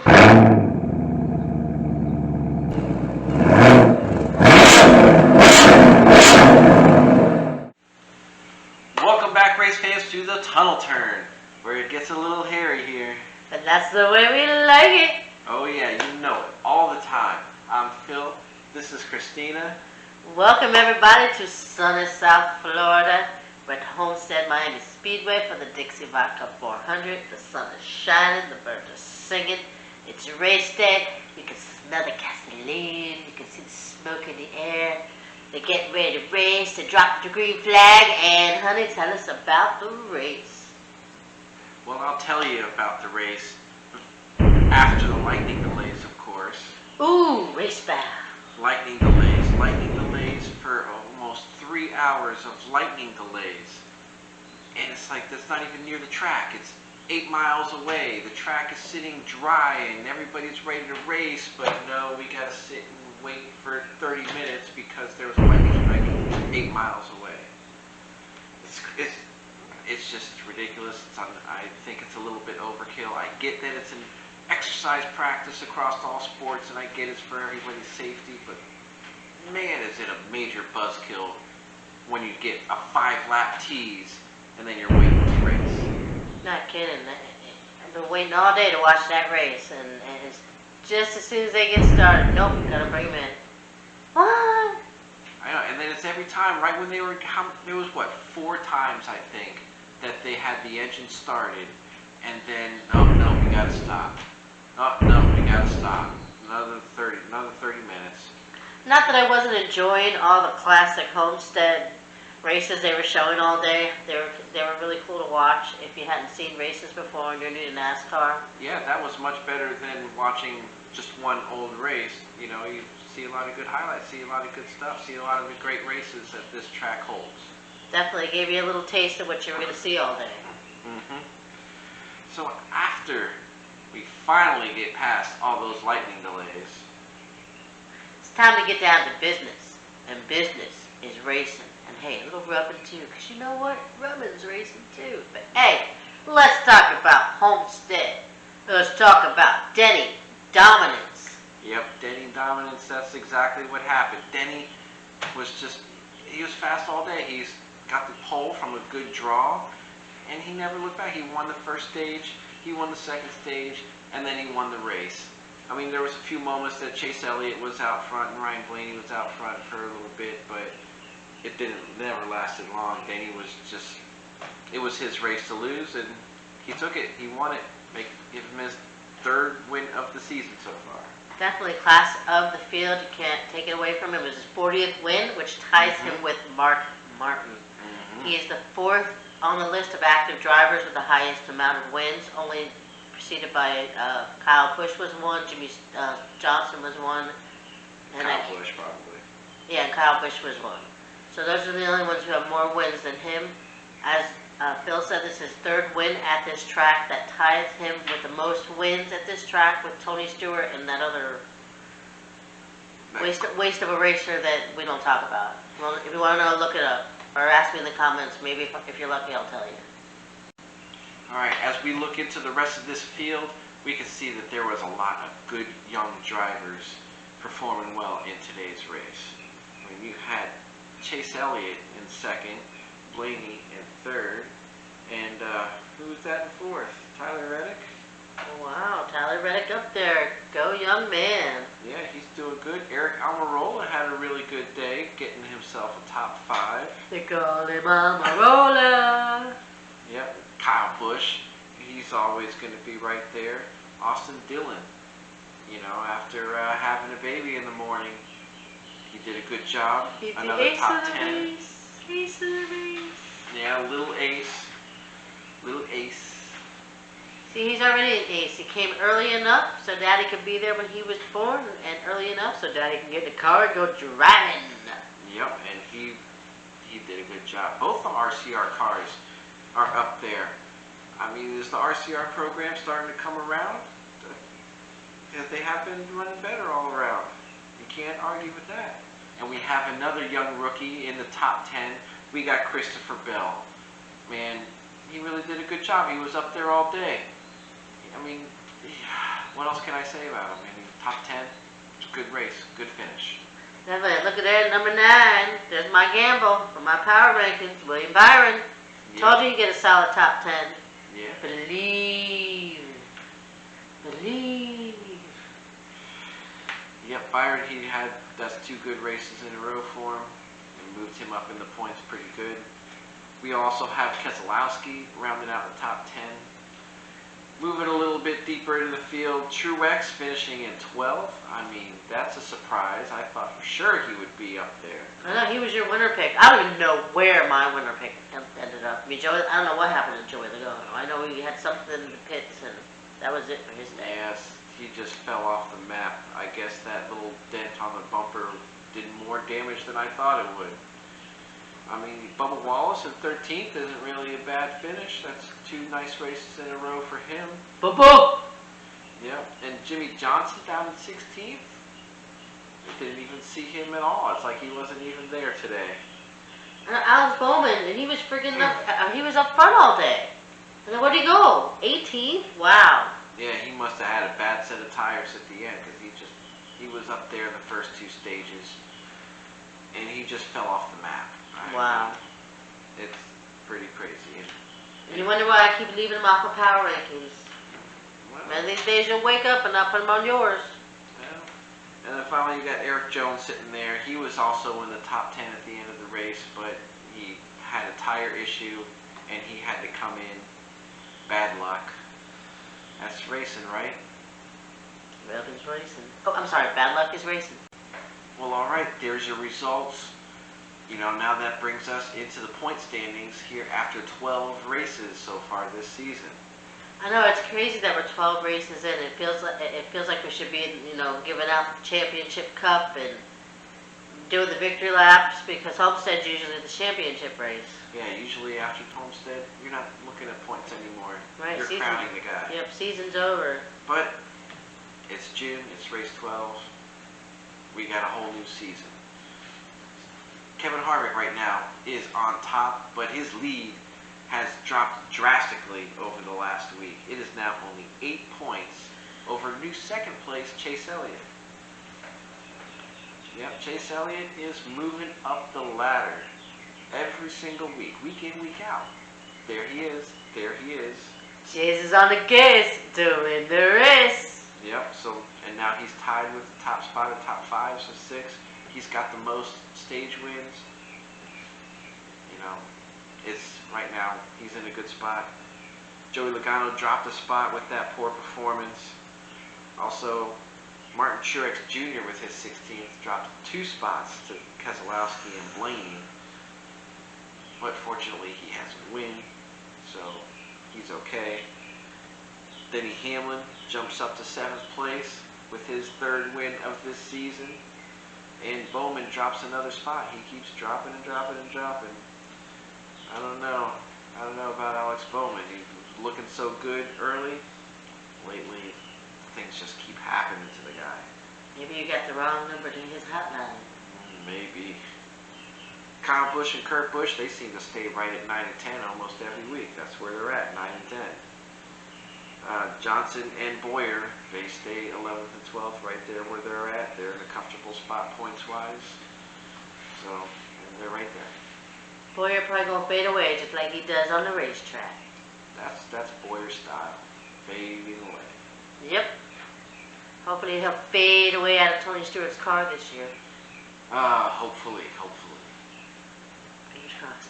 Welcome back, race fans, to the tunnel turn, where it gets a little hairy here. But that's the way we like it. Oh yeah, you know it, all the time. I'm Phil, this is Christina. Welcome everybody to sunny South Florida. We're at Homestead Miami Speedway for the Dixie Vodka 400. The sun is shining, the birds are singing. It's race day. You can smell the gasoline, you can see the smoke in the air. They're getting ready to race, to drop the green flag, and honey, tell us about the race. Well, I'll tell you about the race after the lightning delays, of course. Ooh, race bound. Lightning delays for almost 3 hours of lightning delays. And it's like, that's not even near the track. It's 8 miles away. The track is sitting dry and everybody's ready to race, but no, we gotta sit and wait for 30 minutes because there was a lightning strike 8 miles away. It's just ridiculous. I think it's a little bit overkill. I get that it's an exercise practice across all sports, and I get it's for everybody's safety, but man, is it a major buzzkill when you get a 5-lap tease and then you're waiting to race. Not kidding. I've been waiting all day to watch that race, and it's just as soon as they get started, nope, gotta bring them in. What? I know, and then it's every time, right when they were, there was what, 4 times I think, that they had the engine started, and then, no, we gotta stop. No, we gotta stop. Another 30 minutes. Not that I wasn't enjoying all the classic Homestead races they were showing all day. They were really cool to watch if you hadn't seen races before and you're new to NASCAR. Yeah, that was much better than watching just one old race. You know, you see a lot of good highlights, see a lot of good stuff, see a lot of the great races that this track holds. Definitely gave you a little taste of what you were going to see all day. So after we finally get past all those lightning delays, it's time to get down to business. And business is racing. And hey, a little rubbing too, because you know what? Rubbing's racing too. But hey, let's talk about Homestead. Let's talk about Denny dominance. Yep, Denny dominance, that's exactly what happened. Denny was he was fast all day. He's got the pole from a good draw, and he never looked back. He won the first stage, he won the second stage, and then he won the race. I mean, there was a few moments that Chase Elliott was out front and Ryan Blaney was out front for a little bit, but it never lasted long. Denny was it was his race to lose, and he took it. He won it. Give him his 3rd win of the season so far. Definitely class of the field. You can't take it away from him. It was his 40th win, which ties him with Mark Martin. He is the 4th on the list of active drivers with the highest amount of wins, only preceded by Kyle Busch was 1, Jimmy Johnson was 1. And Kyle Busch probably. Yeah, and Kyle Busch was 1. So those are the only ones who have more wins than him. As Phil said, this is his 3rd win at this track. That ties him with the most wins at this track with Tony Stewart and that other waste of a racer that we don't talk about. Well, if you want to know, look it up. Or ask me in the comments. Maybe if you're lucky, I'll tell you. Alright, as we look into the rest of this field, we can see that there was a lot of good young drivers performing well in today's race. I mean, you had Chase Elliott in 2nd, Blaney in 3rd, and who was that in 4th? Tyler Reddick? Oh, wow, Tyler Reddick up there. Go young man. Yeah, he's doing good. Eric Almirola had a really good day, getting himself a top 5. They call him Almirola. Yep, Kyle Busch, he's always going to be right there. Austin Dillon, you know, after having a baby in the morning, he did a good job. He's another the ace top of the 10. race. Ace of the race. Yeah, little ace. See, he's already an ace. He came early enough so Daddy could be there when he was born, and early enough so Daddy can get in the car and go driving. Yep, and he did a good job. Both the RCR cars are up there. I mean, is the RCR program starting to come around? They have been running better all around. You can't argue with that. And we have another young rookie in the top 10. We got Christopher Bell. Man, he really did a good job. He was up there all day. I mean, Yeah, what else can I say about him? I mean, top 10, it's a good race, good finish. Definitely. Look at there, number 9. There's my gamble for my power rankings. William Byron. Yep. Told you get a solid top 10. Yeah. Believe. Yep, Byron, that's 2 good races in a row for him. And moved him up in the points pretty good. We also have Keselowski rounding out the top 10. Moving a little bit deeper into the field, Truex finishing in 12th. I mean, that's a surprise. I thought for sure he would be up there. I know, he was your winner pick. I don't even know where my winner pick ended up. I mean, Joey, I don't know what happened to Joey Logano. I know he had something in the pits, and that was it for his day. Yes, he just fell off the map. I guess that little dent on the bumper did more damage than I thought it would. I mean, Bubba Wallace in 13th isn't really a bad finish. That's 2 nice races in a row for him. Bubba! Yep, and Jimmy Johnson down in 16th. I didn't even see him at all. It's like he wasn't even there today. And Alex Bowman, and he was freaking up, he was up front all day. And then where'd he go? 18th? Wow. Yeah, he must have had a bad set of tires at the end because he was up there in the first 2 stages, and he just fell off the map. Wow. It's pretty crazy. And you wonder why I keep leaving him off of power rankings. Well, Man, these days you'll wake up and not put them on yours. well. And then finally you got Eric Jones sitting there. He was also in the top 10 at the end of the race, but he had a tire issue and he had to come in. Bad luck. That's racing, right? Well, it's racing. Oh, I'm sorry, bad luck is racing. Well, all right, there's your results. You know, now that brings us into the point standings here after 12 races so far this season. I know, it's crazy that we're 12 races in. It feels like we should be, giving out the championship cup and doing the victory laps, because Homestead's usually the championship race. Yeah, usually after Homestead, you're not looking at points anymore. Right, You're crowning the guy. Yep, season's over. But it's June, it's race 12. We got a whole new season. Kevin Harvick right now is on top, but his lead has dropped drastically over the last week. It is now only 8 points over new second place Chase Elliott. Yep, Chase Elliott is moving up the ladder every single week in, week out. There he is. Chase is on the gas, doing the race. Yep, and now he's tied with the top spot of top 5, so 6. He's got the most stage wins. It's right now, he's in a good spot. Joey Logano dropped a spot with that poor performance. Also, Martin Truex Jr. with his 16th dropped 2 spots to Keselowski and Blaney. But fortunately, he has a win, so he's okay. Denny Hamlin jumps up to 7th place with his 3rd win of this season. And Bowman drops another spot. He keeps dropping and dropping and dropping. I don't know about Alex Bowman. He was looking so good early. Lately, things just keep happening to the guy. Maybe you got the wrong number to his hotline. Maybe. Kyle Busch and Kurt Busch, they seem to stay right at 9 and 10 almost every week. That's where they're at, 9 and 10. Johnson and Boyer, they stay 11th and 12th right there where they're at. They're in a comfortable spot points-wise. So, and they're right there. Boyer probably going to fade away just like he does on the racetrack. That's Boyer's style. Fading away. Yep. Hopefully he'll fade away out of Tony Stewart's car this year. Hopefully. Fingers crossed.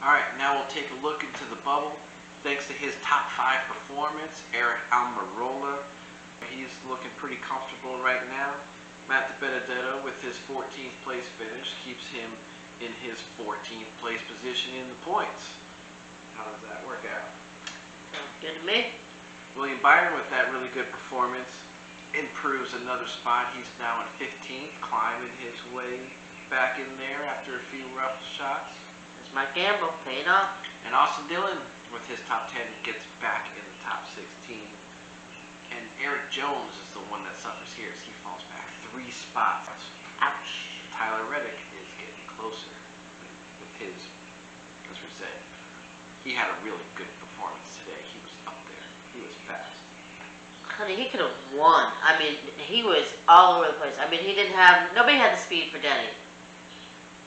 Alright, now we'll take a look into the bubble. Thanks to his top 5 performance, Eric Almirola, he's looking pretty comfortable right now. Matt DiBenedetto with his 14th place finish keeps him in his 14th place position in the points. How does that work out? Sounds good to me. William Byron with that really good performance improves another spot. He's now in 15th, climbing his way back in there after a few rough shots. That's my gamble, paying off. And Austin Dillon with his top 10 gets back in the top 16. And Eric Jones is the one that suffers here as he falls back 3 spots. Ouch. Tyler Reddick is getting closer with his, as we said, he had a really good performance today. He was up there. He was fast. Honey, he could have won. I mean, he was all over the place. I mean, nobody had the speed for Denny.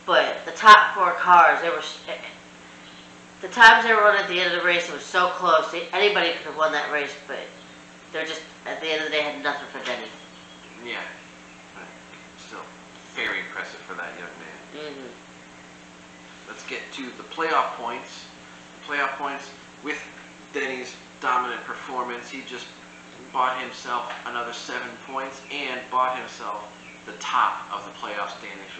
But the top 4 cars, the times they were running at the end of the race, it was so close. Anybody could have won that race, but they're just, at the end of the day, had nothing for Denny. Yeah. But still, very impressive for that young man. Mm-hmm. Let's get to the playoff points. Playoff points with Denny's dominant performance. He just bought himself another 7 points and bought himself the top of the playoff standings.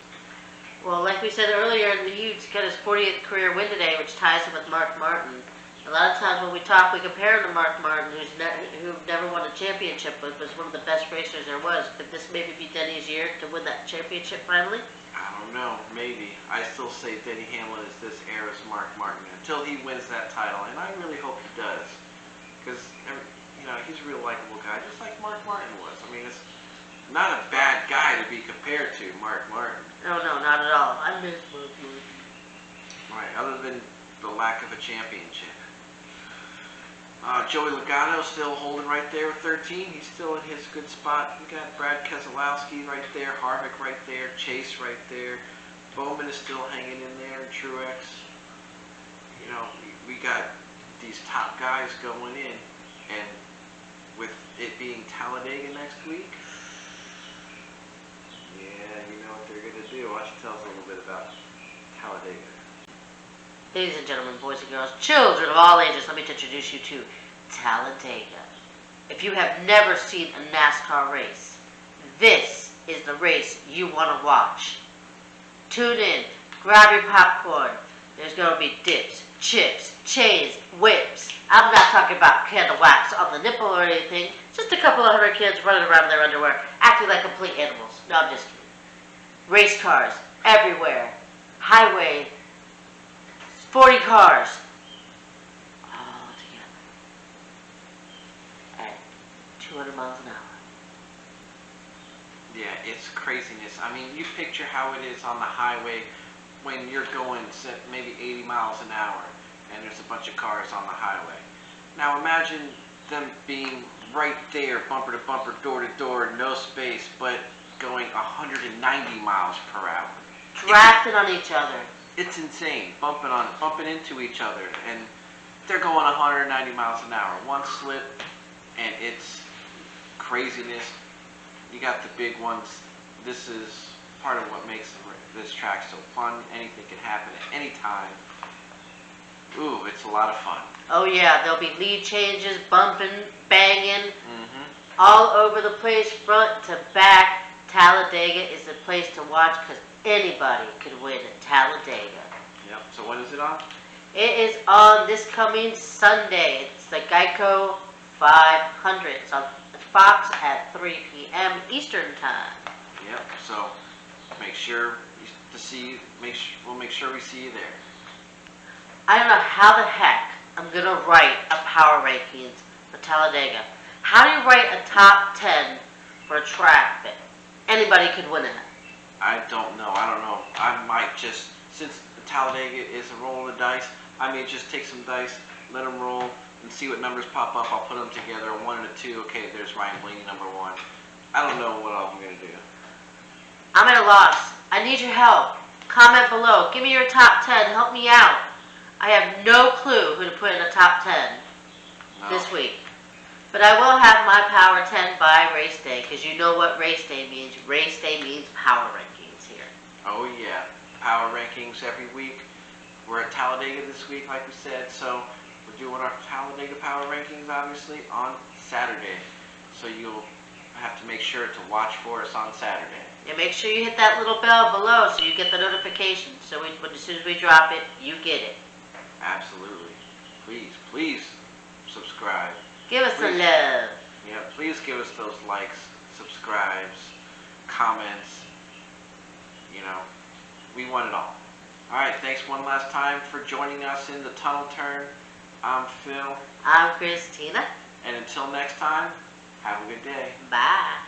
Well, like we said earlier, he's got his 40th career win today, which ties him with Mark Martin. A lot of times when we talk, we compare him to Mark Martin, who never won a championship, but was one of the best racers there was. Could this maybe be Denny's year to win that championship finally? I don't know, maybe. I still say Denny Hamlin is this era's Mark Martin until he wins that title, and I really hope he does. Because, he's a real likable guy, just like Mark Martin was. I mean, it's not a bad guy to be compared to Mark Martin. No, not at all. I miss Mark Martin. Right, other than the lack of a championship. Joey Logano still holding right there with 13. He's still in his good spot. We got Brad Keselowski right there, Harvick right there, Chase right there. Bowman is still hanging in there, and Truex. We got these top guys going in, and with it being Talladega next week, yeah, you know what they're going to do. Why don't you tell us a little bit about Talladega? Ladies and gentlemen, boys and girls, children of all ages, let me introduce you to Talladega. If you have never seen a NASCAR race, this is the race you want to watch. Tune in, grab your popcorn. There's going to be dips, chips, chains, whips. I'm not talking about candle wax on the nipple or anything. Just a couple of 100 kids running around in their underwear, acting like complete animals. No, I'm just kidding. Race cars everywhere. Highway. 40 cars. All together. At 200 miles an hour. Yeah, it's craziness. I mean, you picture how it is on the highway when you're going maybe 80 miles an hour and there's a bunch of cars on the highway. Now imagine them being right there, bumper to bumper, door to door, no space, but going 190 miles per hour. Drafting on each other. It's insane, bumping into each other, and they're going 190 miles an hour. One slip, and it's craziness. You got the big ones. This is part of what makes this track so fun. Anything can happen at any time. Ooh, it's a lot of fun. Oh yeah, there'll be lead changes, bumping, banging, all over the place, front to back. Talladega is the place to watch because anybody could win at Talladega. Yep, so when is it on? It is on this coming Sunday. It's the Geico 500. It's on Fox at 3 p.m. Eastern Time. Yep, so make sure we'll make sure we see you there. I don't know how the heck I'm going to write a power rankings for Talladega. How do you write a top 10 for a track that anybody could win at? I don't know. I might just, since Talladega is a roll of the dice, I may just take some dice, let them roll, and see what numbers pop up. I'll put them together, a 1 and a 2. Okay, there's Ryan Blaney, number 1. I don't know what else I'm going to do. I'm at a loss. I need your help. Comment below. Give me your top 10. Help me out. I have no clue who to put in the top 10 this week. But I will have my Power 10 by race day, because you know what race day means. Race day means power rankings here. Oh yeah, power rankings every week. We're at Talladega this week, like we said, so we're doing our Talladega power rankings, obviously, on Saturday. So you'll have to make sure to watch for us on Saturday. And make sure you hit that little bell below so you get the notification. So as soon as we drop it, you get it. Absolutely. Please subscribe. Give us some love. Yeah, please give us those likes, subscribes, comments. We want it all. Alright, thanks one last time for joining us in the Tunnel Turn. I'm Phil. I'm Christina. And until next time, have a good day. Bye.